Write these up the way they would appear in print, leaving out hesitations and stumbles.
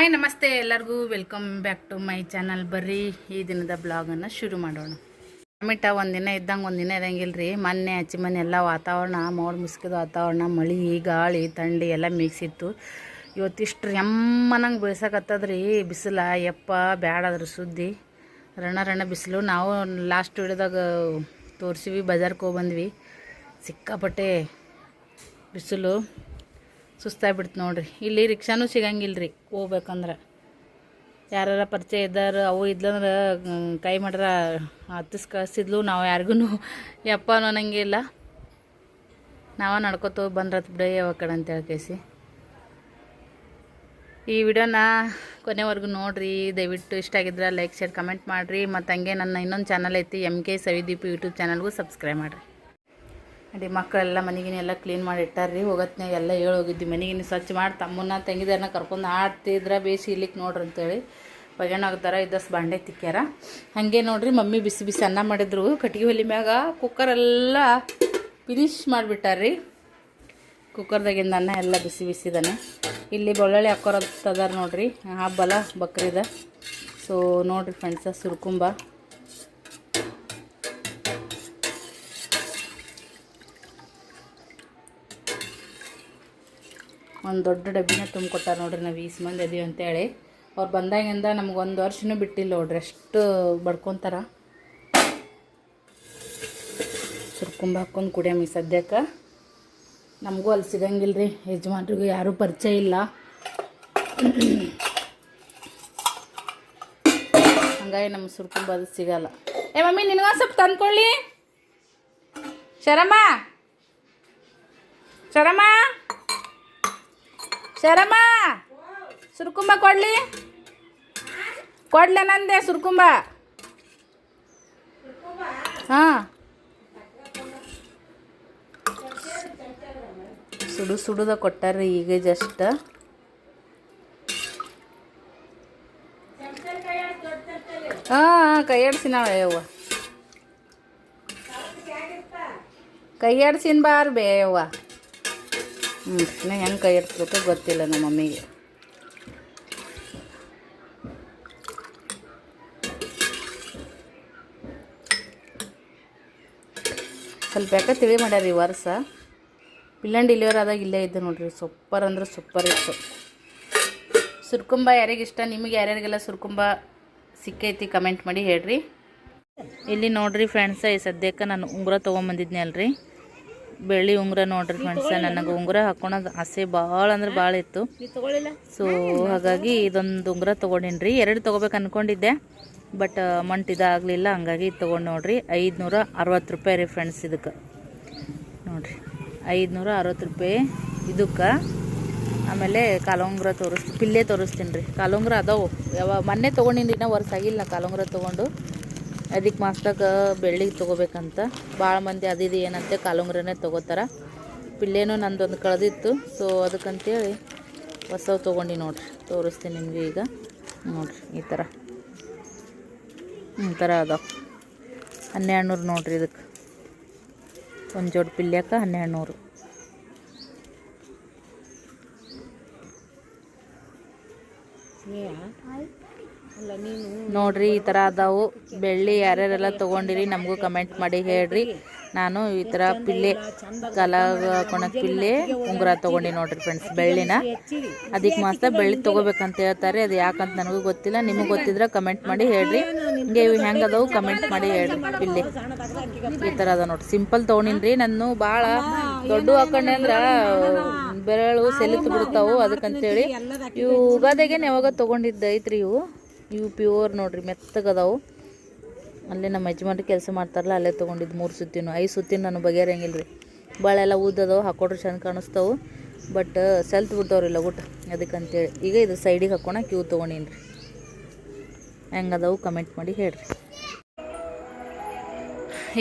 Hi ನಮಸ್ತೆ ಎಲ್ಲರಿಗೂ welcome back to my channel. ಬರ್ರಿ ಈ ದಿನದ ಬ್ಲಾಗನ್ನು ಶುರು ಮಾಡೋಣ. ಟೊಮೆಟ ಒಂದಿನ ಇದ್ದಂಗೆ ಒಂದಿನ ಇರಂಗಿಲ್ಲ ರೀ. ಮೊನ್ನೆ ಹಚ್ಚಿ ಮನೆ ಎಲ್ಲ ವಾತಾವರಣ ಮೋಡ ಮುಸ್ಕಿದ ವಾತಾವರಣ, ಮಳೆ ಗಾಳಿ ಥಂಡಿ ಎಲ್ಲ ಮಿಕ್ಸ್ ಇತ್ತು. ಇವತ್ತಿಷ್ಟು ಎಮ್ಮನಂಗೆ ಬೀಳ್ಸಕತ್ತದ್ರಿ ಬಿಸಿಲ. ಯಪ್ಪ ಬ್ಯಾಡಾದ್ರ ಸುದ್ದಿ ರಣ ಬಿಸಿಲು. ನಾವು ಲಾಸ್ಟ್ ವಿಡಿಯೋದಾಗ ತೋರಿಸಿವಿ, ಬಜಾರ್ಗೆ ಹೋಗಿ ಬಂದ್ವಿ. ಸಿಕ್ಕಾಪಟ್ಟೆ ಬಿಸಿಲು, ಸುಸ್ತಾಗ್ಬಿಡ್ತು ನೋಡ್ರಿ. ಇಲ್ಲಿ ರಿಕ್ಷಾನೂ ಸಿಗಂಗಿಲ್ಲ ರೀ ಹೋಗ್ಬೇಕಂದ್ರೆ. ಯಾರ ಪರಿಚಯ ಇದ್ದಾರೆ ಅವು ಇದ್ಲಂದ್ರೆ ಕೈ ಮಾಡ್ರ ಹತ್ತಿಸ್ ಕಳಿಸ್ತಿದ್ಲು. ನಾವು ಯಾರಿಗೂ ಯಪ್ಪ ಅನ್ನೋಂಗಿಲ್ಲ. ನಾವು ನಡ್ಕೊತ ಹೋಗಿ ಬಂದ್ರತ್ ಬಿಡ ಯಾವ ಕಡೆ ಅಂತ ಹೇಳ್ಕೇಸಿ. ಈ ವಿಡಿಯೋನ ಕೊನೆವರೆಗೂ ನೋಡಿರಿ. ದಯವಿಟ್ಟು ಇಷ್ಟ ಆಗಿದ್ರೆ ಲೈಕ್ ಶೇರ್ ಕಮೆಂಟ್ ಮಾಡಿರಿ. ಮತ್ತು ಹಂಗೆ ನನ್ನ ಇನ್ನೊಂದು ಚಾನಲ್ ಐತಿ MK ಸವಿದೀಪ್ ಯೂಟ್ಯೂಬ್ ಚಾನಲ್ಗೂ ಸಬ್ಸ್ಕ್ರೈಬ್ ಮಾಡಿರಿ. ಅಡಿ ಮಕ್ಕಳೆಲ್ಲ ಮನೆಗಿನೆಲ್ಲ ಕ್ಲೀನ್ ಮಾಡಿ ಇಟ್ಟಾರ್ರಿ. ಹೋಗತ್ನಾಗ ಎಲ್ಲ ಹೋಗಿದ್ವಿ, ಮನೆಗಿನ ಸ್ವಚ್ಛ ಮಾಡಿ ತಮ್ಮನ್ನ ತಂಗಿದಾರನ್ನ ಕರ್ಕೊಂಡು ಆಡ್ತಿದ್ರೆ ಬೇಸಿ ಇಲ್ಲಿಕ್ಕೆ ನೋಡ್ರಿ ಅಂತೇಳಿ ಬಗೆನಾಗ್ತಾರ ಇದ್ದಷ್ಟು ಬಾಂಡೆ ತಿಕ್ಕ್ಯಾರ. ಹಾಗೆ ನೋಡ್ರಿ ಮಮ್ಮಿ ಬಿಸಿ ಬಿಸಿ ಅನ್ನ ಮಾಡಿದ್ರು ಕಟ್ಟಿಗೆ ಒಲೆ ಮ್ಯಾಗ. ಕುಕ್ಕರೆಲ್ಲ ಫಿನಿಶ್ ಮಾಡಿಬಿಟ್ಟಾರ್ರಿ. ಕುಕ್ಕರ್ದಾಗಿಂದ ಅನ್ನ ಎಲ್ಲ ಬಿಸಿ ಬಿಸಿದಾನೆ. ಇಲ್ಲಿ ಬೆಳ್ಳುಳ್ಳಿ ಹಾಕೋರತ್ತದಾರ ನೋಡ್ರಿ. ಹಬ್ಬಲ್ಲ ಬಕ್ರೀದ. ಸೊ ನೋಡ್ರಿ ಫ್ರೆಂಡ್ಸ, ಸುರ್ಕುಂಬ ಒಂದು ದೊಡ್ಡ ಡಬ್ಬಿನ ತುಂಬಿಕೊಟ್ಟಾರ ನೋಡ್ರಿ. ನಾವು 20 ಮಂದಿ ಅದೀವಿ ಅಂತೇಳಿ. ಅವ್ರು ಬಂದಾಗಿಂದ ನಮ್ಗೆ 1 ವರ್ಷನೂ ಬಿಟ್ಟಿಲ್ಲ ನೋಡ್ರಿ, ಅಷ್ಟು ಬಡ್ಕೊತಾರ. ಸುರ್ಕುಂಬ ಹಾಕ್ಕೊಂಡು ಕುಡಿಯಮ್ಮ. ಸದ್ಯಕ್ಕೆ ನಮಗೂ ಅಲ್ಲಿ ಸಿಗಂಗಿಲ್ಲ ರೀ, ಯಜಮಾನ್ರಿಗೂ ಯಾರೂ ಪರಿಚಯ ಇಲ್ಲ. ಹಂಗಾಗಿ ನಮ್ಮ ಸುರ್ಕುಂಬ ಅದು ಸಿಗಲ್ಲ. ಏ ಮಮ್ಮಿ ನಿನಗೊಂದು ಸ್ವಲ್ಪ ತಂದ್ಕೊಳ್ಳಿ. ಶರಮ್ಮ ಸುರ್ಕುಂಬ ಕೊಡ್ಲೆ ನಂದೆ ಸುರ್ಕುಂಬ. ಹಾಂ, ಸುಡುದ ಕೊಟ್ಟಾರ್ರಿ ಈಗ ಜಸ್ಟ್. ಹಾಂ, ಕೈಯಾಡ್ಸಿ ನಾವು ಯವ್ವ, ಕೈಯಾಡ್ಸಿನ ಬಾರ್ ಬೇ ಯವ್ವ. ಹೆಂಗೆ ಕೈ ಆಡಿಸ್ಬೇಕು ಗೊತ್ತಿಲ್ಲ ನಮ್ಮ ಮಮ್ಮಿಗೆ. ಸ್ವಲ್ಪ ಯಾಕೆ ತಿಳಿ ಮಾಡ್ಯಾರ ಈ ವರ್ಷ. ಪಿಲ್ಲನ್ ಡೆಲಿವರ್ ಆದಾಗ ಇಲ್ಲೇ ಇದ್ದೆ ನೋಡ್ರಿ. ಸೂಪರ್ ಅಂದ್ರೆ ಸೂಪರ್ ಇತ್ತು. ಸುರ್ಕುಂಬ ಯಾರಿಗಿಷ್ಟ, ನಿಮಗೆ ಯಾರ್ಯಾರಿಗೆಲ್ಲ ಸುರ್ಕುಂಬ ಸಿಕ್ಕೈತಿ ಕಮೆಂಟ್ ಮಾಡಿ ಹೇಳ್ರಿ. ಇಲ್ಲಿ ನೋಡ್ರಿ ಫ್ರೆಂಡ್ಸ, ಈ ಸದ್ಯಕ್ಕೆ ನಾನು ಉಂಗುರ ತೊಗೊಂಬಂದಿದ್ನಿ ಅಲ್ರಿ, ಬೆಳ್ಳಿ ಉಂಗುರ ನೋಡ್ರಿ ಫ್ರೆಂಡ್ಸ. ನನಗೆ ಉಂಗುರ ಹಾಕೊಳೋದು ಆಸೆ ಭಾಳ ಅಂದ್ರೆ ಭಾಳ ಇತ್ತು. ಸೊ ಹಾಗಾಗಿ ಇದೊಂದು ಉಂಗುರ ತೊಗೊಂಡಿನ್ರಿ. 2 ತೊಗೋಬೇಕು ಅಂದ್ಕೊಂಡಿದ್ದೆ, ಬಟ್ ಅಮೌಂಟ್ ಇದಾಗಲಿಲ್ಲ. ಹಂಗಾಗಿ ಇದು ತೊಗೊಂಡು ನೋಡ್ರಿ. 560 ರೂಪಾಯಿ ರೀ ಫ್ರೆಂಡ್ಸ್ ಇದಕ್ಕೆ. ನೋಡ್ರಿ 560 ರೂಪಾಯಿ ಇದಕ್ಕೆ. ಆಮೇಲೆ ಕಾಲುಂಗುರ ಪಿಲ್ಲೆ ತೋರಿಸ್ತೀನಿ ರೀ. ಕಾಲುಂಗುರ ಅದಾವು, ಮೊನ್ನೆ ತೊಗೊಂಡಿನಿ. ಇನ್ನೂ ವರ್ಷ ಆಗಿಲ್ಲ ನಾ ಕಾಲುಂಗುರ ತೊಗೊಂಡು. ಅದಕ್ಕೆ ಮಾಸ್ದಾಗ ಬೆಳ್ಳಿಗೆ ತೊಗೋಬೇಕಂತ ಭಾಳ ಮಂದಿ ಅದಿದು ಏನಂತೆ ಕಾಲುಂಗ್ರನೇ ತೊಗೋತಾರ. ಪಿಲ್ಲೇನೂ ನಂದೊಂದು ಕಳೆದಿತ್ತು. ಸೊ ಅದಕ್ಕಂತೇಳಿ ಹೊಸವು ತೊಗೊಂಡು ನೋಡ್ರಿ, ತೋರಿಸ್ತೀನಿ ನಿಮಗೆ ಈಗ. ನೋಡ್ರಿ ಈ ಥರ ಅದಾವ. 1200 ನೋಡ್ರಿ ಇದಕ್ಕೆ. ಒಂದು ಜೋಡಿ ಪಿಲ್ಯಾಕ 1200. ನೋಡ್ರಿ ಈ ಥರ ಅದಾವು. ಬೆಳ್ಳಿ ಯಾರ್ಯಾರೆಲ್ಲ ತೊಗೊಂಡಿರಿ ನಮಗೂ ಕಮೆಂಟ್ ಮಾಡಿ ಹೇಳ್ರಿ. ನಾನು ಈ ಥರ ಪಿಲ್ಲೆ ಹಾಕೊಳಕ್ಕೆ ಪಿಲ್ಲೆ ಉಂಗುರ ತೊಗೊಂಡು ನೋಡ್ರಿ ಫ್ರೆಂಡ್ಸ್, ಬೆಳ್ಳಿನ. ಅದಕ್ಕೆ ಮಾತ್ರ ಬೆಳ್ಳಿ ತೊಗೋಬೇಕಂತ ಹೇಳ್ತಾರೆ. ಅದು ಯಾಕಂತ ನನಗೂ ಗೊತ್ತಿಲ್ಲ. ನಿಮಗೆ ಗೊತ್ತಿದ್ರೆ ಕಮೆಂಟ್ ಮಾಡಿ ಹೇಳ್ರಿ. ಹಿಂಗೆ ಇವು ಹೆಂಗೆ ಅದಾವು ಕಮೆಂಟ್ ಮಾಡಿ ಹೇಳ್ರಿ. ಪಿಲ್ಲೆ ಈ ಥರ ಅದ ನೋಡ್ರಿ. ಸಿಂಪಲ್ ತೊಗೊಂಡಿನ್ರಿ. ನಾನು ಭಾಳ ದೊಡ್ಡ ಹಾಕೊಂಡೆ ಅಂದ್ರೆ ಬೆರಳು ಸೆಲಿತು ಬಿಡ್ತಾವು. ಅದಕ್ಕಂತೇಳಿ ಇವು ಉಗಾದಿಗೆ ಯಾವಾಗ ತೊಗೊಂಡಿದ್ದು ಐತ್ರಿ. ಇವು ಪ್ಯೂರ್ ನೋಡ್ರಿ, ಮೆತ್ತಗದಾವು. ಅಲ್ಲೇ ನಮ್ಮ ಯಜಮಾನ್ರು ಕೆಲಸ ಮಾಡ್ತಾರಲ್ಲ, ಅಲ್ಲೇ ತೊಗೊಂಡಿದ್ದು 3 ಸುತ್ತಿನೂ 5 ಸುತ್ತಿನ ನಾನು ಬಗೆಹರಂಗಿಲ್ಲ ರೀ. ಭಾಳ ಎಲ್ಲ ಉದ್ದದವು, ಹಾಕೊಡ್ರಿ ಚೆಂದ ಕಾಣಿಸ್ತಾವು. ಬಟ್ ಸೆಲ್ತು ಬಿಟ್ಟವ್ರಿಲ್ಲ ಊಟ. ಅದಕ್ಕಂತೇಳಿ ಈಗ ಇದು ಸೈಡಿಗೆ ಹಾಕೋಣಕ್ಕೆ ಇವು ತೊಗೊಂಡೀನಿ ರೀ. ಹೆಂಗದವು ಕಮೆಂಟ್ ಮಾಡಿ ಹೇಳ್ರಿ.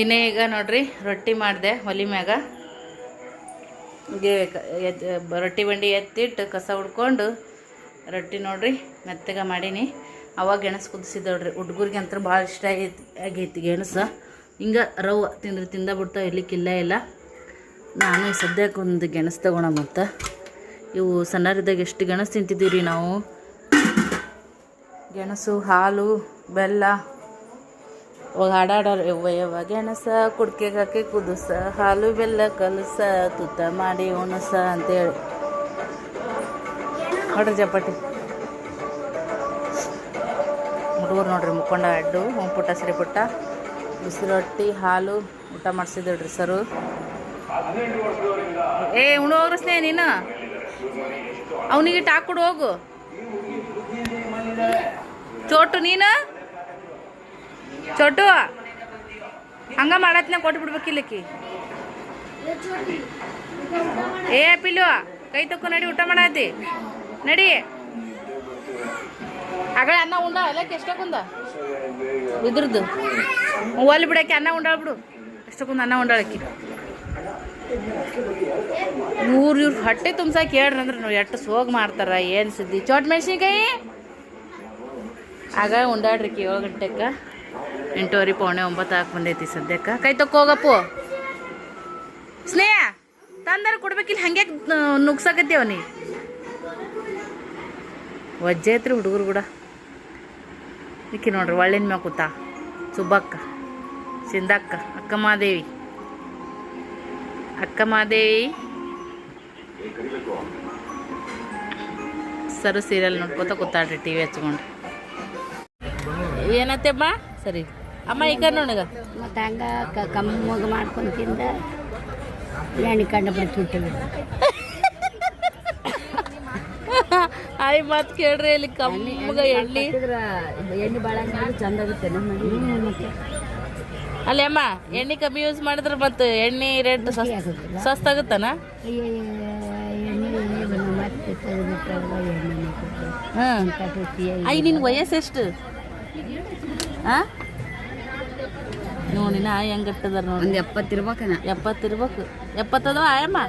ಇನ್ನೇ ಈಗ ನೋಡ್ರಿ ರೊಟ್ಟಿ ಮಾಡಿದೆ ಒಲಿ ಮ್ಯಾಗ. ರೊಟ್ಟಿ ಬಂಡಿ ಎತ್ತಿಟ್ಟು ಕಸ ಹುಡ್ಕೊಂಡು ರೊಟ್ಟಿ ನೋಡ್ರಿ ಮೆತ್ತಗೆ ಮಾಡೀನಿ. ಅವಾಗ ಗೆಣಸು ಕುದಿಸಿದವ್ರಿ. ಹುಡುಗರಿಗೆ ಅಂತ ಭಾಳ ಇಷ್ಟ ಆಗೈತಿ ಗೆಣಸು. ಹಿಂಗೆ ರವ್ವ ತಿಂದ ಬಿಡ್ತಾವೆ, ಇರ್ಲಿಕ್ಕಿಲ್ಲ ಇಲ್ಲ. ನಾನು ಸದ್ಯಕ್ಕೆ ಒಂದು ಗೆಣಸು ತೊಗೊಳ. ಮತ್ತು ಇವು ಸಣ್ಣರಿದ್ದಾಗ ಎಷ್ಟು ಗೆಣಸು ತಿಂತಿದ್ದೀವಿ ರೀ ನಾವು. ಗೆಣಸು ಹಾಲು ಬೆಲ್ಲ ಅವಾಗ ಹಾಡಾಡೋರು ಯವ್ವ ಯವ್ವ ಗೆಣಸ ಕುಡ್ಕೆಗೆ ಹಾಕಿ ಕುದಿಸ ಹಾಲು ಬೆಲ್ಲ ಕಲಸ ತುತ್ತ ಮಾಡಿ ಉಣಸ ಅಂತೇಳಿ ನೋಡ್ರಿ ಜಪಾಟಿ ಹುಡುಗರು ನೋಡ್ರಿ ಮುಕ್ಕೊಂಡ ಅಡ್ಡು ಪುಟ್ಟ ಸಿರಿ ಪುಟ್ಟ ಬಿಸಿ ರೊಟ್ಟಿ ಹಾಲು ಊಟ ಮಾಡಿಸಿದ್ರಿ ಸರು. ಏ ಉಣ್ಣು ಹೋಗ್ರ ಸ್ನೇಹ ನೀನು ಅವನಿಗೆ ಟಾಕೊಡು ಹೋಗು. ಚೋಟು ನೀನು ಚೋಟು ಹಂಗ ಮಾಡತ್ನ ಕೊಟ್ಬಿಡ್ಬೇಕಿಲ್ಲಕ್ಕಿ. ಏ ಪಿಲ್ಲು ಕೈ ತಕ್ಕೊ ನಡಿ ಊಟ ಮಾಡತ್ತಿ ನಡಿ. ಆಗಳ ಅನ್ನ ಉಂಡ ಎಲ್ಲಕ್ಕೆ ಎಷ್ಟಕ್ಕೊಂದ ಇದ್ರದ್ದು ಒಲ್ಲಿ ಬಿಡಕ್ಕೆ ಅನ್ನ ಉಂಡಾಳ ಬಿಡು. ಎಷ್ಟಕ್ಕೊಂದು ಅನ್ನ ಉಂಡಾಳಕ್ಕಿ. ಇವ್ರ ಹೊಟ್ಟೆ ತುಂಬ್ಸಾಕೆ ಹೇಳ್ರಿ ಅಂದ್ರೆ ನಾವು ಎಷ್ಟು ಸೋಗ್ ಮಾಡ್ತಾರ ಏನು ಸುದ್ದಿ. ಚೋಟ್ ಮೆಣಸಿನ್ಕಾಯಿ ಆಗ ಉಂಡಾಡ್ರಿ 7 ಗಂಟೆಗೆ 8:30 ಪೌಣೆ 9 ಹಾಕಿ ಬಂದೈತಿ ಸದ್ಯಕ್ಕೆ. ಕೈ ತಕ್ಕೋಗಪ್ಪು ಸ್ನೇಹ ತಂದಾರ ಕೊಡ್ಬೇಕಿಲ್ಲ ಹಂಗೆ ನುಗ್ಸಾಕತ್ತೇವ ನೀ. ವಜ್ಜೆ ಐತ್ರಿ ಹುಡುಗರು ಕೂಡ. ಇಕ್ಕಿ ನೋಡ್ರಿ ಒಳ್ಳಿನ ಮ್ಯಾಗ ಕೂತ ಸುಬ್ಬಕ್ಕ ಸಿಂಧಕ್ಕ ಅಕ್ಕ ಮಾದೇವಿ ಸರು ಸೀರಿಯಲ್ ನೋಡ್ಕೊತ ಕೂತಾಡ್ರಿ ಟಿ ವಿ ಹಚ್ಕೊಂಡು. ಏನತ್ತಮ್ಮ ಸರಿ ಅಮ್ಮ ಈಗ ನೋಡಗ ಮತ್ತು ಹಂಗೆ ಕಮ್ಮಗ ಮಾಡ್ಕೊಂಡು ತಿಂದ ಎಣ್ಣೆ ಕಂಡು ಬಿಡ್ತಿರ್ತೀವಿ. ಆಯ್ ಮಾತು ಕೇಳ್ರಿ ಇಲ್ಲಿ ಕಮ್ಮಗ ಎಣ್ಣೆ ಭಾಳ ಚಂದ ಆಗುತ್ತೆ ಮತ್ತೆ. ಅಲ್ಲೇ ಅಮ್ಮ ಎಣ್ಣೆ ಕಮ್ಮಿ ಯೂಸ್ ಮಾಡಿದ್ರೆ ಮತ್ತೆ ಎಣ್ಣೆ ರೇಟ್ ಸಸ್ತಾಗುತ್ತಾನ? ಹಾಂ ಅಯ್ಯ ನಿನ್ನ ವಯಸ್ಸು ಎಷ್ಟು? ಹಾಂ ನೋಡಿ ನಾ ಹೆಂಗೆ ಗಟ್ಟದಾರ ನೋಡಿ. ಒಂದು 70 ಇರ್ಬೇಕನ. 70 ಇರ್ಬೇಕು. 70 ಅದಾವ ಆಯಮ್ಮ?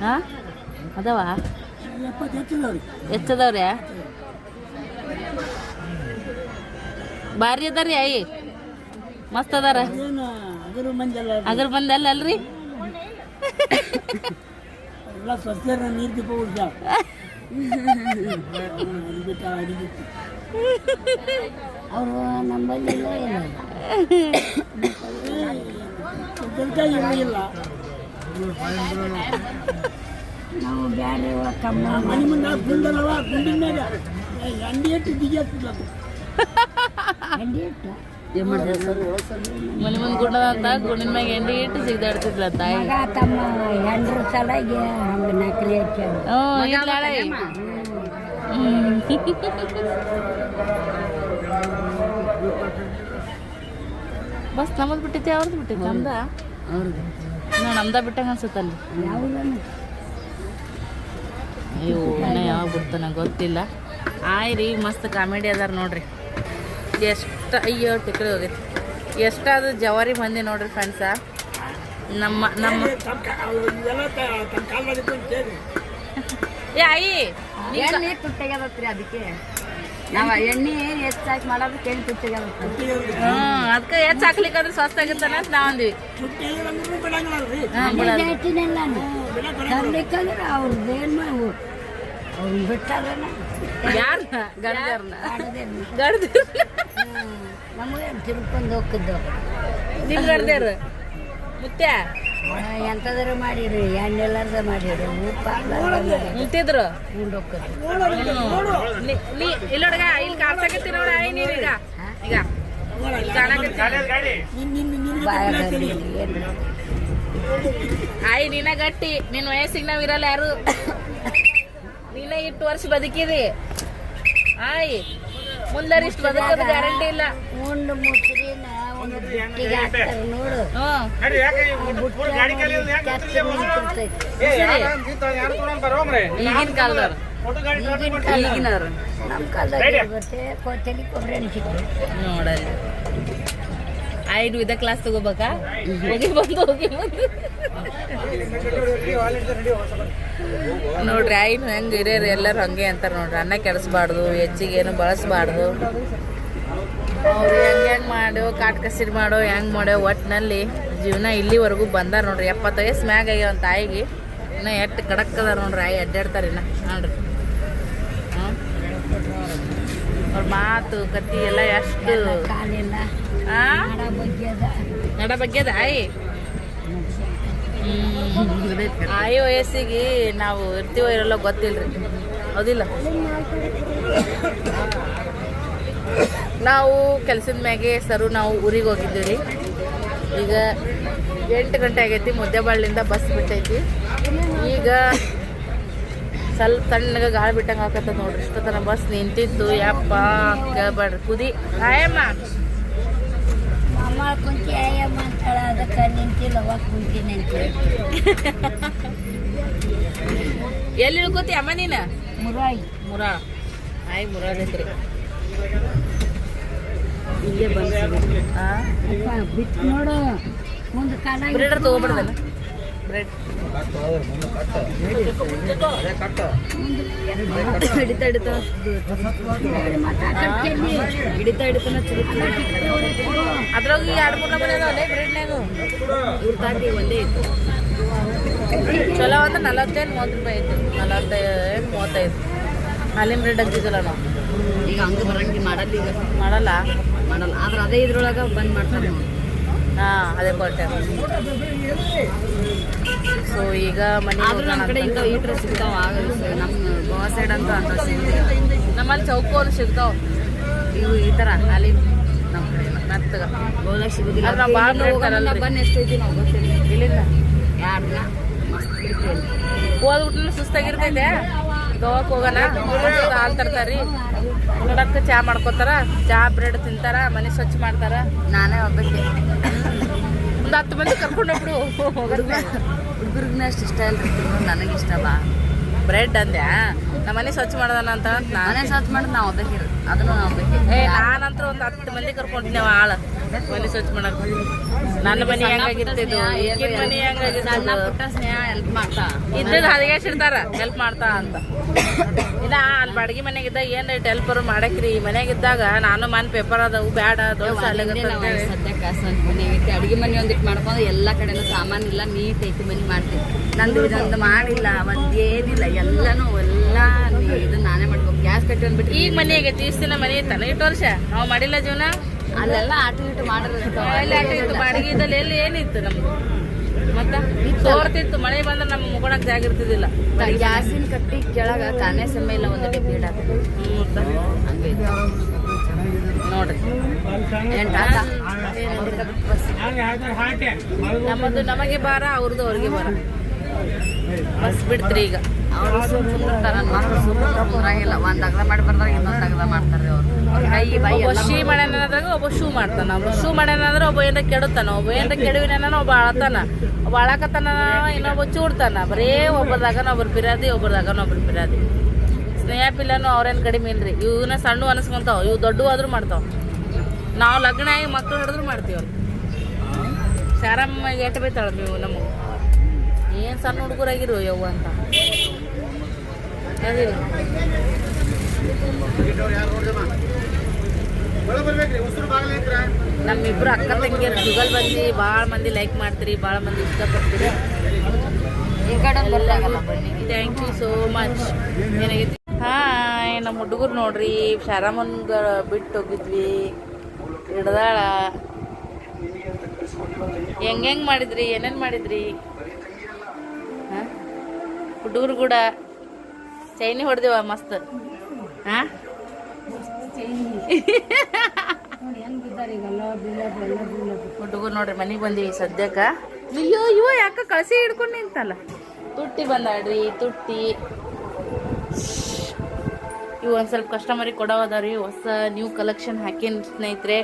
ಹಾಂ ಅದಾವ ಹೆಚ್ಚದವ್ರಿ ಭಾರಿ ಅದಾರಿ ಆಯಿ ಮಸ್ತ್ ಅದಾರ. ಅದ್ರ ಬಂದಲ್ಲ ಅಲ್ರಿ ಅವರು ನಮ್ಮಲ್ಲಿ ನಾವು ಬ್ಯಾರೆ ಕಮ್ಮ ಮನೆ ಮುಂದೆ ಗುಂಡದ ಅಂತ ಗುಂಡಿನ ಮ್ಯಾಗ ಎಂಡಿ ಇಟ್ಟು ಸಿಗ್ದಾಡ್ತಿದ್ಲ ತಾಯಿ. ತಮ್ಮ ಹೆಂಡ್ರ ಸಲಾಗಿ ಹಂಗೆ ನಕಲಿ ಬಸ್ ನಮ್ಮದು ಬಿಟ್ಟೈತಿ ಅವ್ರದ್ದು ಬಿಟ್ಟೈತಿ ನಮ್ದ ಅವ್ರದ್ದು ನಮ್ದ ಬಿಟ್ಟಂಗ ಅನ್ಸುತ್ತಲ್ಲಿ. ಅಯ್ಯೋ ಯಾವಾಗ ಬಿಡ್ತಾನ ಗೊತ್ತಿಲ್ಲ. ಆಯ್ರಿ ಮಸ್ತ್ ಕಾಮಿಡಿ ಅದಾರ ನೋಡ್ರಿ. ಎಷ್ಟು ಅಯ್ಯೋ ಟಿಕ್ಳಿ ಹೋಗೈತಿ. ಎಷ್ಟಾದ್ರೂ ಜವಾರಿ ಮಂದಿ ನೋಡ್ರಿ ಫ್ರೆಂಡ್ಸ. ನಮ್ಮ ಏ ಆಯಿ ಎಣ್ಣೆ ತುಟ್ಟಾಗ್ಯದತ್ರಿ ಅದಕ್ಕೆ ನಾವು ಎಣ್ಣೆ ಹೆಚ್ಚಾಕಿ ಮಾಡೋದು ಕೇಳಿ ತುಟ್ಟಾಗ್ಯದತ್ತ. ಅದಕ್ಕೆ ಹೆಚ್ಚು ಹಾಕ್ಲಿಕ್ಕಂದ್ರೆ ಸ್ವಸ್ಥ ಆಗಿರ್ತಾನ ಅಂತ ನಾವು ಅಂದ್ವಿ. ಹೇಳ್ತೀನಿಲ್ಲ ತರ್ಲಿಕ್ಕಂದ್ರೆ ಅವ್ರದ್ದೇನು ಅವ್ರನ್ನ ಬಿಟ್ಟಾರನ ಯಾರನ್ನ ಗಡ್ದಾರನ್ನ ನಮಗೆ ತಿರ್ಕೊಂಡು ಹೋಗಿದ್ದು ನಿಮ್ ಗಡ್ದಾರ ಮುತ್ಯ ಎಂಥದಾರು ಮಾಡಿರಿ ಎಣ್ಣೆಲ್ಲಾರ್ದ ಮಾಡಿರಿ ಮುಟ್ಟಿದ್ರು ಉಂಡು ಹೋಗ್ತದೆ. ಇಲ್ಲೊಡ್ಗ ಇಲ್ಲಿ ಕಾಡ್ಸಕತ್ತಿ ನೋಡ ಆಯ್ ನೀವೀಗ ಈಗ ಆಯ್ ನೀನ ಗಟ್ಟಿ ನಿನ್ ವಯಸ್ಸಿಗೆ ನಾವ್ ಇರಲ್ಲ ಯಾರು. ನೀನ 8 ವರ್ಷ ಬದುಕಿದಿ ಆಯ್ ಮುಂದಾರ ಇಷ್ಟು ಬದುಕೋದು ಗ್ಯಾರಂಟಿ ಇಲ್ಲ. ಉಂಡು ಮುಸ್ರಿನ ಒಂದು ಬುಟ್ಟಿಗೆ ಹಾಕ್ತಾರೆ ನೋಡು. ಈಗಿನ ಕಾಲದವ್ರು ಈಗಿನವ್ರು ನಮ್ಮ ಕಾಲದಾಗ ತಲೆ ಕೊಬ್ಬರಿ ಅನಿಸಿದ್ರು ನೋಡಲ್ಲಿ. ಆಯ್ತು ಇದ ಕ್ಲಾಸ್ ತಗೋಬೇಕಾ? ಹೋಗಿ ಬಂದು ನೋಡ್ರಿ ಆಯ್ತು ಹೆಂಗೆ ಹಿರಿಯರು ಎಲ್ಲರೂ ಹಂಗೆ ಅಂತಾರೆ ನೋಡ್ರಿ. ಅನ್ನ ಕೆಡಿಸ್ಬಾರ್ದು, ಹೆಚ್ಚಿಗೆ ಏನು ಬಳಸಬಾರ್ದು. ಅವ್ರು ಹೆಂಗೆ ಮಾಡೋ ಕಾಟ್ ಕಸಿರು ಮಾಡೋ ಹೆಂಗೆ ಮಾಡೋ ಒಟ್ಟಿನಲ್ಲಿ ಜೀವನ ಇಲ್ಲಿವರೆಗೂ ಬಂದಾರ ನೋಡ್ರಿ. 70 ವಯಸ್ಸು ಮ್ಯಾಗ ಆಗ್ಯಾವ ಒಂದು ತಾಯಿಗೆ. ಇನ್ನು ಎಷ್ಟು ಕಡಕ್ ಅದಾರ ನೋಡ್ರಿ. ಆಯಿ ಅಡ್ಡಾಡ್ತಾರೆ ಇನ್ನ ನೋಡ್ರಿ. ಅವ್ರ ಮಾತು ಕತ್ತಿ ಎಲ್ಲ ಎಷ್ಟು ಕಾಲಿಲ್ಲ ಆ ನಡ ಬಗ್ಗ್ಯದ ನಡ ಬಗ್ಗೆದ ಆಯಿ ಆಯಿ ವಯಸ್ಸಿಗೆ ನಾವು ಇರ್ತೀವೋ ಇರಲ್ಲ ಗೊತ್ತಿಲ್ರಿ ಹೌದಿಲ್ಲ. ನಾವು ಕೆಲಸದ ಮ್ಯಾಗೆ ಸರು ನಾವು ಊರಿಗೆ ಹೋಗಿದ್ದೀವಿ ರೀ. ಈಗ 8 ಗಂಟೆ ಆಗೈತಿ. ಮುದ್ದೆಬಾಳಿಂದ ಬಸ್ ಬಿಟ್ಟೈತಿ. ಈಗ ಸ್ವಲ್ಪ ತಣ್ಣಗೆ ಗಾಳಿ ಬಿಟ್ಟಂಗೆ ಆಕತ್ತ ನೋಡ್ರಿ. ಇಷ್ಟೊತ್ತನ ಬಸ್ ನಿಂತಿತ್ತು. ಯಪ್ಪ ಕೇಳ್ಬೇಡ್ರಿ ಕುದಿ ಆಯಮ್ಮ ಅಮ್ಮ ಕುಂತಿ ಅಯ್ಯಮ್ಮ ಅಂತಾಳ ಅದಕ್ಕೆ ನಿಂತಿಲ್ಲ ಅವಾಗ ಕುಂತೀನಿ ಅಂತ ಎಲ್ಲಿ ಇಳ್ಕೋತಿ ಅಮ್ಮ ನೀನು? ಮುರಾ ಆಯ್ ಮುರಾದೈತ್ರಿ. ಇಲ್ಲೇ ಬಿಟ್ಟು ನೋಡು ಮುಂದೆ ಕಾಲ ಬ್ರೆಡ್ ತೊಗೊಬಿಡ್ದಲ್ಲ ಬ್ರೆಡ್ ಹಿಡಿತಾ ಹಿಡಿತಾ ಅದ್ರಾಗ 2-3 ನಮೂನೆ ಅದಾವಲ್ಲ ಬ್ರೆಡ್ನಾಗು. ಇವ್ರ ತಾಟಿ ಒಂದೇ ಇತ್ತು. ಚಲೋ ಅಂದ್ರೆ 45-30 ರೂಪಾಯಿ ಐತಿ. 45-35 ಹಾಲಿನ ಬ್ರೆಡ್ ಹಚ್ಚಿದ್ದಲ್ಲ ನಾವು. ಈಗ ಹಂಗೆ ಬರಂಗಿಲ್ಲ ಮಾಡಲ್ಲ. ಈಗ ಮಾಡಲ್ಲ ಆದ್ರೆ ಅದೇ ಇದ್ರೊಳಗೆ ಬಂದ್ ಮಾಡ್ತಾರೆ ನೋಡಿ. ಹಾಂ ಅದೇ ಕೊಟ್ಟೆ. ಸೊ ಈಗ ಮನೆ ಆದ್ರೂ ನಮ್ಮ ಕಡೆ ಇಂಥ ಈಟ್ರ್ ಸಿಗ್ತಾವ. ನಮ್ಮ ಗೋವಾ ಸೈಡ್ ಅಂತೂ ಅಂತ ಸಿಗ್ತಾವ. ನಮ್ಮಲ್ಲಿ ಚೌಕೋರು ಸಿಗ್ತಾವ. ಇವು ಈ ಥರ ಹಾಲಿನ ನಮ್ಮ ಕಡೆ ಮೆತ್ತಗ ಗೋದಾಗ ಸಿಗೋದಿಲ್ಲ. ನಾವು ಭಾಳ ಹೋಗಲ್ಲ ಬನ್ನಿ ಎಷ್ಟೈತಿ ನಾವು ಗೊತ್ತಿಲ್ಲ. ಇಲ್ಲಿಂದ 2 ದಿನ ಮಸ್ತ್ ಇರ್ತೇವೆ. ಹೋದ್ಬಿಟ್ಟು ಸುಸ್ತಾಗಿರ್ತೈತೆ. ಗೋವಾಕ್ಕೆ ಹೋಗೋಣ. ಹಾಲು ತರ್ತಾರ್ರಿ. ನೋಡಕ್ಕೆ ಚಹಾ ಮಾಡ್ಕೋತಾರ. ಚಹಾ ಬ್ರೆಡ್ ತಿಂತಾರ. ಮನೆ ಸ್ವಚ್ಛ ಮಾಡ್ತಾರ. ನಾನೇ ಒಬ್ಬಕ್ಕೆ ಒಂದು 10 ಮಂದಿ ಕರ್ಕೊಂಡೋಗ್ಬಿಡು ಹೋಗೋದು. ಹುಡುಗರಿಗೂ ಅಷ್ಟು ಇಷ್ಟ ಇಲ್ಲ ತಿನ್ನೋದು. ನನಗೆ ಇಷ್ಟ ಬಾ ಬ್ರೆಡ್ ಅಂದ್ಯಾ ನಮ್ಮ ಮನೆ ಸ್ವಚ್ಛ ಮಾಡೋದನ ಅಂತ ನಾನೇ ಸ್ವಚ್ಛ ಮಾಡೋದು. ನಾವು ಒಬ್ಬಕ್ಕೆ ಅದನ್ನು ನಾವು ಒಬ್ಬಕ್ಕೆ. ನಾನಂತ್ರ ಒಂದು 10 ಮಂದಿ ಕರ್ಕೊಂಡ್ತೀನಿ ಆಳು ಮನೆ ಸ್ವಚ್ಛ ಮಾಡಕ್ಕೆ. ನನ್ನ ಮನೆ ಹೆಂಗಾಗಿರ್ತಿದ್ದು ಈಗಿನ ಮನೆ ಹೆಂಗಾಗಿರ್ತಿದ್ದು ಪುಟ್ಟ ಸ್ನೇಹ ಹೆಲ್ಪ್ ಮಾಡ್ತಾ ಇದ್ದಾಗ ಹದಗೆಸಿರ್ತಾರ ಹೆಲ್ಪ್ ಮಾಡ್ತಾ ಅಂತ. ಇಲ್ಲ ಅಲ್ಲಿ ಬಾಡಿಗೆ ಮನೆಗಿದ್ದಾಗ ಏನು ರೇಟ್ ಹೆಲ್ಪರು ಮಾಡಕ್ರಿ. ಮನೆಗಿದ್ದಾಗ ನಾನು ಮನೆ ಪೇಪರ್ ಅದಾವು ಬ್ಯಾಡ ದೋಸೆ ಅಲ್ಲಿಗೆ ಸದ್ಯಕ್ಕೆ ಸ್ವಲ್ಪ ಮನೆ ಐತಿ. ಅಡುಗೆ ಮನೆ ಒಂದಿಟ್ಟು ಮಾಡ್ಕೊಂಡು ಎಲ್ಲ ಕಡೆನೂ ಸಾಮಾನು ಇಲ್ಲ ನೀಟ್ ಐತಿ ಮನೆ ಮಾಡ್ತೀನಿ. ನಂದು ಇದೊಂದು ಮಾಡಿಲ್ಲ ಒಂದೇನಿಲ್ಲ. ಎಲ್ಲನೂ ಎಲ್ಲ ಇದು ನಾನೇ ಮಾಡ್ಬೇಕು. ಗ್ಯಾಸ್ ಕಟ್ಟಿ ಅಂದ್ಬಿಟ್ಟು ಈಗ ಮನೆ ಆಗೈತಿ. ಇಷ್ಟು ದಿನ ಮನೆ ಇತ್ತಾನ 8 ವರ್ಷ ನಾವು ಮಾಡಿಲ್ಲ ಜೀವನ. ಅಲ್ಲೆಲ್ಲ ಆಟು ಇಟ್ಟು ಮಾಡಿರ್ತಾವ. ಅಲ್ಲಿ ಆಟ ಇತ್ತು ಬಾಡಿಗೆ ಇದ್ದಲ್ಲಿ ಎಲ್ಲಿ ಏನಿತ್ತು ನಮ್ದು. ಮತ್ತೆ ತೋರ್ತಿತ್ತು ಮಳೆ ಬಂದ್ರೆ ನಮ್ಮ ಮುಗೋಣಕ್ಕೆ ಜಾಗ ಇರ್ತಿದ್ದಿಲ್ಲ. ಗ್ಯಾಸಿನ ಕಟ್ಟಿ ಕೆಳಗೆ ಕಾನೇ ಸಮಯ ಇಲ್ಲ. ಒಂದು ಡಬ್ಬಿ ಇಡಾಕ ಹಂಗೆ ನೋಡ್ರಿ ನಮಗೆ ಬಾರ ಅವ್ರದ್ದು ಅವ್ರಿಗೆ ಬಾರ. ಬಸ್ ಬಿಡ್ತೀರಿ ಈಗ. ಅವರು ಸುಮ್ಮನೆ ಮಕ್ಕಳು ಸುಮ್ಮನೆ ಕುಂದ್ರಾಗಿಲ್ಲ. ಒಂದು ಅಗಲ ಮಾಡಿ ಬರ್ತಾರೆ ಇನ್ನೊಂದು ಅಗಲ ಮಾಡ್ತಾರೆ. ಅವ್ರು ಕೈ ಬೈ ಒಬ್ಬ ಶೀ ಮಾಡ್ಯಾನಂದ್ರಾಗ ಒಬ್ಬ ಶೂ ಮಾಡ್ತಾನ. ಒಬ್ಬ ಶೂ ಮಾಡ್ಯಾನಂದ್ರೆ ಒಬ್ಬ ಏನಾರ ಕೆಡುತ್ತಾನ. ಒಬ್ಬ ಏನಾರ ಕೆಡುವಿನ ಒಬ್ಬ ಅಳತಾನ. ಒಬ್ಬ ಅಳಕತ್ತಾನ ಇನ್ನೊಬ್ಬ ಚೂಡ್ತಾನ. ಬರೇ ಒಬ್ಬರದಾಗನ ಒಬ್ರು ಬಿರಾದಿ ಒಬ್ಬರದಾಗನ ಒಬ್ರು ಬಿರಾದಿ. ಸ್ನೇಹ ಪಿಲ್ಲನು ಅವ್ರೇನು ಕಡಿಮೆ ಇಲ್ರಿ. ಇವನ್ನ ಸಣ್ಣ ಅನಿಸ್ಕೊಂತಾವ. ಇವು ದೊಡ್ಡ ಆದ್ರೂ ಮಾಡ್ತಾವ. ನಾವು ಲಗ್ನ ಆಗಿ ಮಕ್ಳು ಹಿಡಿದ್ರು ಮಾಡ್ತೀವಿ. ಅವ್ರು ಶಾರಮ್ಮ ಎಟ್ಟು ಬೈತಾಳ ನೀವು ನಮಗೆ ಏನು ಸಣ್ಣ ಹುಡುಗರಾಗಿರು ಯವ್ವ ಅಂತ ಅದಿಲ್ಲ. ನಮ್ಮಿಬ್ರು ಅಕ್ಕ ತಂಗಿಯರು ಜುಗಲ್ ಬಂದು ಭಾಳ ಮಂದಿ ಲೈಕ್ ಮಾಡ್ತೀರಿ. ಭಾಳ ಮಂದಿ ಇಷ್ಟಪಡ್ತೀರಿ. ಈ ಕಡೆ ಬರಲಾಗಲ್ಲ ಬನ್ನಿ. Thank you so much. ಏನಾಗೈತಿ? ಹಾಂ ನಮ್ಮ ಹುಡುಗರು ನೋಡ್ರಿ ಶಾರಮ್ಮನ್ಗ ಬಿಟ್ಟು ಹೋಗಿದ್ವಿ. ಹಿಡ್ದಾಳ ಹೆಂಗೆ ಮಾಡಿದ್ರಿ ಏನೇನು ಮಾಡಿದ್ರಿ? ಹಾಂ ಹುಡುಗರು ಕೂಡ ಚೈನಿ ಹೊಡೆದೇವ ಮಸ್ತ್. ಹಾಂ ಹುಡುಗರು ನೋಡ್ರಿ ಮನೆಗೆ ಬಂದೀವಿ ಸದ್ಯಕ್ಕೆ. ಅಯ್ಯೋ ಇವ ಯಾಕ ಕಳಸಿ ಹಿಡ್ಕೊಂಡು ನಿಂತಲ್ಲ. ತುಟ್ಟಿ ಬಂದಾಡ್ರಿ ತುಟ್ಟಿ. ಇವು ಒಂದು ಸ್ವಲ್ಪ ಕಸ್ಟಮರಿಗೆ ಕೊಡೋದವ್ರಿ. ಹೊಸ ನ್ಯೂ ಕಲೆಕ್ಷನ್ ಹಾಕೀನಿ ಸ್ನೇಹಿತರೆ.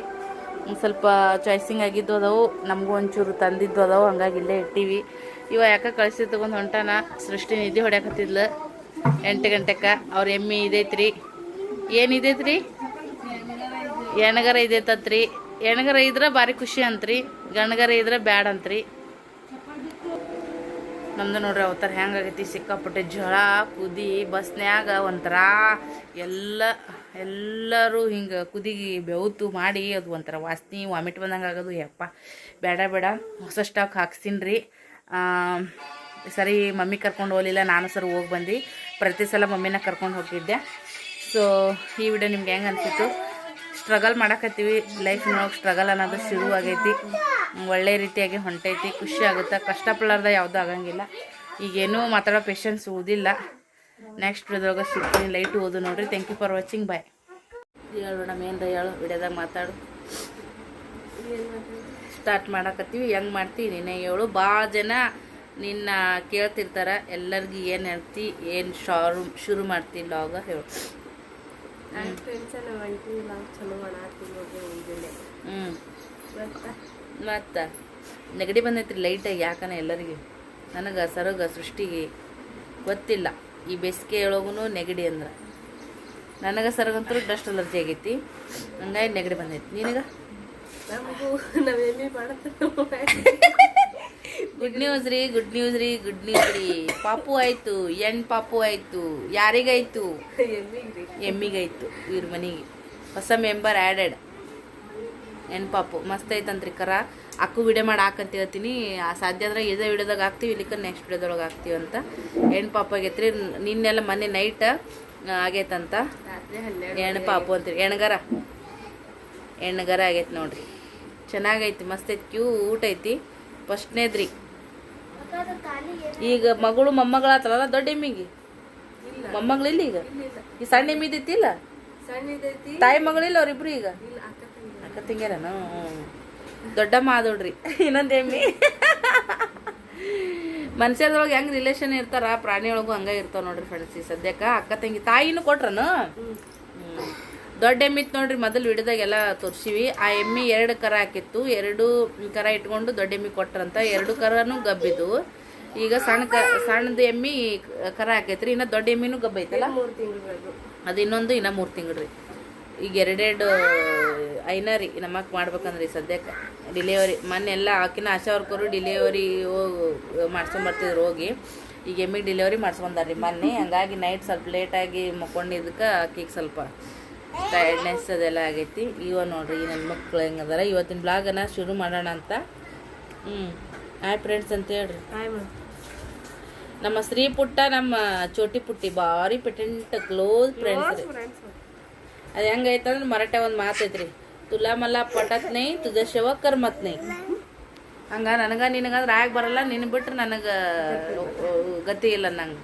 ಒಂದು ಸ್ವಲ್ಪ ಚಾಯ್ಸಿಂಗ್ ಆಗಿದ್ದು ಅದಾವು. ನಮಗೂ ಒಂಚೂರು ತಂದಿದ್ದು ಅದಾವು. ಹಂಗಾಗಿ ಇಲ್ಲೇ ಇಟ್ಟೀವಿ. ಇವ ಯಾಕೆ ಕಳಿಸಿ ತೊಗೊಂಡು ಹೊಂಟಾನ. ಸೃಷ್ಟಿ ನಿದ್ದೆ ಹೊಡ್ಯಾಕತ್ತಿದ್ಲು 8 ಗಂಟೆಗೆ. ಅವ್ರ ಎಮ್ಮೆ ಇದೈತ್ರಿ. ಏನು ಇದೈತ್ರಿ? ಎಣಗರ ಇದೈತತ್ರಿ. ಎಣಗರ ಇದ್ರೆ ಭಾರಿ ಖುಷಿ ಅಂತ್ರಿ. ಗಣಗರ ಇದ್ರೆ ಬ್ಯಾಡ ಅಂತ್ರಿ. ನಮ್ದು ನೋಡ್ರಿ ಅವತ್ತಾರ ಹೆಂಗಾಗೈತಿ. ಸಿಕ್ಕಾಪಟ್ಟೆ ಜ್ವಳ ಕುದಿ ಬಸ್ನ್ಯಾಗ ಒಂಥರ ಎಲ್ಲರೂ ಹಿಂಗೆ ಕುದಿಗಿ ಬೆವತು ಮಾಡಿ ಅದು ಒಂಥರ ವಾಸನೆ ವಾಮಿಟ್ ಬಂದಂಗೆ ಆಗೋದು. ಯಪ್ಪ ಬೇಡ ಬೇಡ ಹೊಸ ಸ್ಟಾಕ್ ಹಾಕ್ಸ್ತೀನಿ ರೀ. ಸರಿ ಮಮ್ಮಿ ಕರ್ಕೊಂಡು ಹೋಗಲಿಲ್ಲ. ನಾನು ಸರ್ ಹೋಗಿ ಬಂದು ಪ್ರತಿ ಸಲ ಮಮ್ಮಿನ ಕರ್ಕೊಂಡು ಹೋಗಿದ್ದೆ. ಸೊ ಈ ವಿಡಿಯೋ ನಿಮ್ಗೆ ಹೆಂಗೆ ಅನಿಸಿತ್ತು? ಸ್ಟ್ರಗಲ್ ಮಾಡಕತ್ತೀವಿ ಲೈಫ್ನೊಳಗೆ, ಸ್ಟ್ರಗಲ್ ಅನ್ನೋದು ಶುರುವಾಗೈತಿ, ಒಳ್ಳೆ ರೀತಿಯಾಗಿ ಹೊಂಟೈತಿ, ಖುಷಿ ಆಗುತ್ತೆ. ಕಷ್ಟಪಡಲಾರ್ದ ಯಾವುದೂ ಆಗಂಗಿಲ್ಲ. ಈಗೇನೂ ಮಾತಾಡೋ ಪೇಷನ್ಸ್ ಓದಿಲ್ಲ. ನೆಕ್ಸ್ಟ್ ವಿಡಿಯೋದಾಗ ಸಿಗ್ತೀನಿ. ಲೈಟ್ ಓದು ನೋಡಿರಿ. Thank you for watching. Bye. ಹೇಳೋಣ ಮೇನ್ರ ಹೇಳು, ವಿಡಿಯೋದಾಗ ಮಾತಾಡು. ಸ್ಟಾರ್ಟ್ ಮಾಡಕತ್ತೀವಿ, ಹೆಂಗೆ ಮಾಡ್ತೀವಿ ನೀನೇ ಹೇಳು. ಭಾಳ ಜನ ನಿನ್ನ ಕೇಳ್ತಿರ್ತಾರೆ, ಎಲ್ಲರಿಗೂ ಏನು ಹೇಳ್ತಿ, ಏನು ಶುರು ಮಾಡ್ತಿ ಲಾಗ ಹೇಳು. ಮತ್ತು ನೆಗಡಿ ಬಂದೈತ್ರಿ ಲೈಟಾಗಿ, ಯಾಕನ ಎಲ್ಲರಿಗೆ. ನನಗೆ ಸರೋಗ ಸೃಷ್ಟಿಗೆ ಗೊತ್ತಿಲ್ಲ ಈ ಬೇಸಿಗೆ ಒಳಗೂ ನೆಗಡಿ ಅಂದ್ರೆ. ನನಗೆ ಸರಗಂತೂ ಡಸ್ಟ್ ಅಲರ್ಜಿ ಆಗೈತಿ, ಹಂಗಾಗಿ ನೆಗಡಿ ಬಂದೈತಿ. ನಿನಗೆ ಗುಡ್ ನ್ಯೂಸ್ ರೀ, ಗುಡ್ ನ್ಯೂಸ್ ರೀ, ಗುಡ್ ನ್ಯೂಸ್ ರೀ. ಪಾಪು ಆಯಿತು, ಪಾಪು ಆಯಿತು. ಯಾರಿಗಾಯ್ತು? ಎಮ್ಮಿಗಾಯ್ತು. ಇವ್ರ ಮನೆಗೆ ಹೊಸ ಮೆಂಬರ್ ಆ್ಯಡೆಡ್. ಪಾಪು ಮಸ್ತ್ ಐತಂತ್ರಿ ಕರ. ಅಕ್ಕು ವಿಡಿಯೋ ಮಾಡಿ ಹಾಕಂತ ಹೇಳ್ತೀನಿ. ಸಾಧ್ಯ ಆದ್ರೆ ಇದೇ ವಿಡಿಯೋದಾಗ ಹಾಕ್ತೀವಿ, ಇಲ್ಲಿಕ್ಕ ನೆಕ್ಸ್ಟ್ ವಿಡಿಯೋದೊಳಗೆ ಹಾಕ್ತೀವಿ ಅಂತ. ಪಾಪು ಆಗೈತ್ರಿ. ನಿನ್ನೆಲ್ಲ ಮೊನ್ನೆ ನೈಟ್ ಆಗೈತಂತ. ಪಾಪು ಅಂತೀರಿ, ಎಣ್ಣಗಾರ ಆಗೈತೆ ನೋಡ್ರಿ. ಚೆನ್ನಾಗೈತಿ, ಮಸ್ತ್ ಐತಿ, ಕ್ಯೂಟ್ ಐತಿ. ಫಸ್ಟ್ನೇದ್ರಿ. ಈಗ ಮಗಳು ಮೊಮ್ಮಗಳಾತಲ್ಲ ದೊಡ್ಡ ಎಮ್ಮಿಗೆ. ಮೊಮ್ಮಗಳಿಲ್ಲ ಈಗ. ಈ ಸಣ್ಣ ಎಮ್ಮಿದೈತಿಲ್ಲ, ತಾಯಿ ಮಗಳಿಲ್ಲ ಅವ್ರಿಬ್ರು ಈಗ. ಅಕ್ಕ ತಂಗ್ಯಾರನ? ದೊಡ್ಡಮ್ಮ ಆದೋಡ್ರಿ ಇನ್ನೊಂದು ಎಮ್ಮಿ. ಮನುಷ್ಯರದೊಳಗೆ ಹೆಂಗೆ ರಿಲೇಷನ್ ಇರ್ತಾರ, ಪ್ರಾಣಿಯೊಳಗೂ ಹಂಗೆ ಇರ್ತಾವ ನೋಡ್ರಿ ಫ್ರೆಂಡ್ಸ್. ಈ ಸದ್ಯಕ್ಕೆ ಅಕ್ಕ ತಂಗಿ ತಾಯಿನೂ ಕೊಟ್ರನು. ದೊಡ್ಡ ಎಮ್ಮಿ ಇತ್ತು ನೋಡ್ರಿ, ಮೊದಲು ವಿಡಿಯೋದಾಗೆಲ್ಲ ತೋರಿಸಿವಿ. ಆ ಎಮ್ಮಿ 2 ಕರ ಹಾಕಿತ್ತು. 2 ಕರ ಇಟ್ಕೊಂಡು ದೊಡ್ಡ ಎಮ್ಮಿ ಕೊಟ್ರಂತ. 2 ಕರನೂ ಗಬ್ಬಿದ್ದು. ಈಗ ಸಣ್ಣದು ಎಮ್ಮಿ ಕರ ಹಾಕೈತ್ರಿ. ಇನ್ನು ದೊಡ್ಡ ಎಮ್ಮಿನೂ ಗಬ್ಬ ಐತಲ್ಲ, ಅದು ಇನ್ನೊಂದು ಇನ್ನು 3 ತಿಂಗಳು ರೀ. ಈಗ 2 ಐನರಿ ನಮ್ಮಕ್ಕೆ ಮಾಡ್ಬೇಕಂದ್ರಿ ಸದ್ಯಕ್ಕೆ. ಡಿಲಿವರಿ ಮೊನ್ನೆ ಎಲ್ಲ ಆಕಿನ ಆಶಾ ವರ್ಕರು ಡಿಲಿವರಿ ಮಾಡ್ಸ್ಕೊಂಬರ್ತಿದ್ರು ಹೋಗಿ. ಈಗ ಎಮ್ಮಿಗೆ ಡಿಲಿವರಿ ಮಾಡ್ಸ್ಕೊಂಡಾರ್ರಿ ಮೊನ್ನೆ. ಹಂಗಾಗಿ ನೈಟ್ ಸ್ವಲ್ಪ ಲೇಟಾಗಿ ಮಕ್ಕೊಂಡಿದ್ದಕ್ಕೆ ಆಕಿಗೆ ಸ್ವಲ್ಪ ಟೈರ್ಡ್ನೆಸ್ ಅದೆಲ್ಲ ಆಗೈತಿ. ನೋಡ್ರಿ ನನ್ನ ಮಕ್ಳು ಹೆಂಗದಾರ. ಇವತ್ತಿನ ಬ್ಲಾಗನ್ನು ಶುರು ಮಾಡೋಣ ಅಂತ. ಹಾಯ್ ಫ್ರೆಂಡ್ಸ್ ಅಂತ ಹೇಳ್ರಿ. ನಮ್ಮ ಶ್ರೀ ಪುಟ್ಟ, ನಮ್ಮ ಚೋಟಿ ಪುಟ್ಟಿ ಭಾರಿ ಪೆಟೆಂಟ್ ಕ್ಲೋಸ್ ಫ್ರೆಂಡ್ಸ್ ರೀ. ಅದು ಹೆಂಗೈತಂದ್ರೆ ಮರಾಠ ಒಂದು ಮಾತೈತ್ರಿ, ತುಲಾ ಮಲ್ಲ ಪಟತ್ ನೈ ತುಜ ಶಿವ ಕರ್ಮತ್ ನೈ. ಹಂಗ ನನಗ ನಿನಗಂದ್ರೆ ಆಗ ಬರಲ್ಲ, ನಿನ್ ಬಿಟ್ರೆ ನನಗೆ ಗತಿ ಇಲ್ಲ ನಂಗೆ.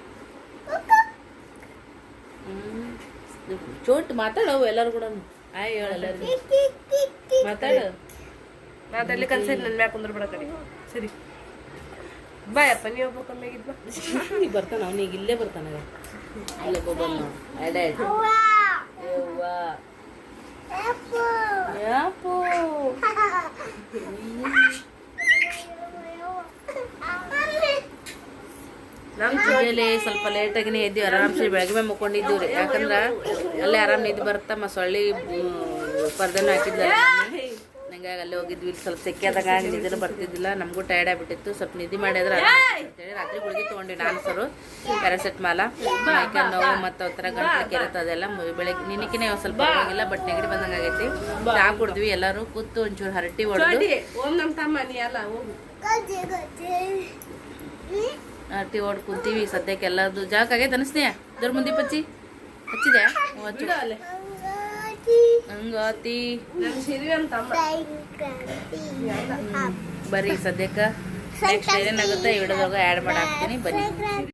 ಚೋಟ್ ಮಾತಾಡವು ಎಲ್ಲರೂ ಕೂಡ. ಆಯ್ ಹೇಳ ಎಲ್ಲರಿಗೂ ಮಾತಾಡ್ಲಿ ಕನ್ಸ. ನನ್ನ ಮ್ಯಾಕ್ ಕುಂದ್ರ ಬಿಡ ಕಡೆ. ಸರಿ ಬಾಯಪ್ಪ, ನೀವು ಒಬ್ಬ ಕಮ್ಮಿಯಾಗಿದ್ ಬಾ. ಈಗ ಬರ್ತಾನ ಅವನಿಗೆ, ಇಲ್ಲೇ ಬರ್ತಾನ. ಅಲ್ಲೇ ಬಂದು ಮುಂಜಾನೆ ಸ್ವಲ್ಪ ಲೇಟಾಗಿನೇ ಎದ್ದೀವಿ. ಆರಾಮ್ಸೆ ಬೆಳಗ್ಗೆ ಮುಕ್ಕೊಂಡಿದ್ದೀವಿ ರೀ. ಯಾಕಂದ್ರೆ ಅಲ್ಲೇ ಆರಾಮ್ ನಿದ್ದೆ ಬರ್ತಾ ಸೊಳ್ಳಿ ಪರ್ದೆನೂ ಹಾಕಿದ್ದಲ್ಲ. ಹಂಗಾಗಿ ಅಲ್ಲೇ ಹೋಗಿದ್ವಿ. ಇಲ್ಲಿ ಸ್ವಲ್ಪ ಸೆಕ್ಕೆದಾಗ ನಿದ್ದೆ ಬರ್ತಿದ್ದಿಲ್ಲ, ನಮಗೂ ಟೈರ್ಡ್ ಆಗಿಬಿಟ್ಟಿತ್ತು. ಸ್ವಲ್ಪ ನಿದ್ದೆ ಮಾಡಿದ್ರೆ ಅಂತೇಳಿ ರಾತ್ರಿ ಗುಳಿಗೆ ತೊಗೊಂಡು ನಾನು ಸರು ಪ್ಯಾರಾಸೆಟ್ಮಾಲ. ಮೈಕೈ ನೋವು ಮತ್ತು ಒಂಥರ ಗಂಟಲು ಕೆರೆತ ಅದೆಲ್ಲ ಬೆಳಗ್ಗೆ ನಿನಕಿನೇ ಸ್ವಲ್ಪ ಪರವಾಗಿಲ್ಲ, ಬಟ್ ನೆಗಡಿ ಬಂದಂಗೆ ಆಗೈತಿ. ಚಾ ಕುಡಿದ್ವಿ ಎಲ್ಲರೂ ಕೂತು ಒಂಚೂರು ಹರಟಿ ಹೊಡೆದು ಹರಟಿ ಹೊಡ್ ಕುಂತೀವಿ. ಸದ್ಯಕ್ಕೆ ಎಲ್ಲದು ಜಾಕ್ ಆಗೈತೆ ಅನಿಸ್ತೀಯ? ದೊಡ್ಡ ಮುಂದಿ ಪಚ್ಚಿ ಹಚ್ಚಿದೆ ಹಂಗಾತಿ ಬರೀ. ಸದ್ಯಕ್ಕೆ ನೆಕ್ಸ್ಟ್ ಏನೇನಾಗುತ್ತೆ ಈ ವಿಡಿಯೋದಾಗ ಆ್ಯಡ್ ಮಾಡಿ ಹಾಕ್ತೀನಿ ಬನ್ನಿ.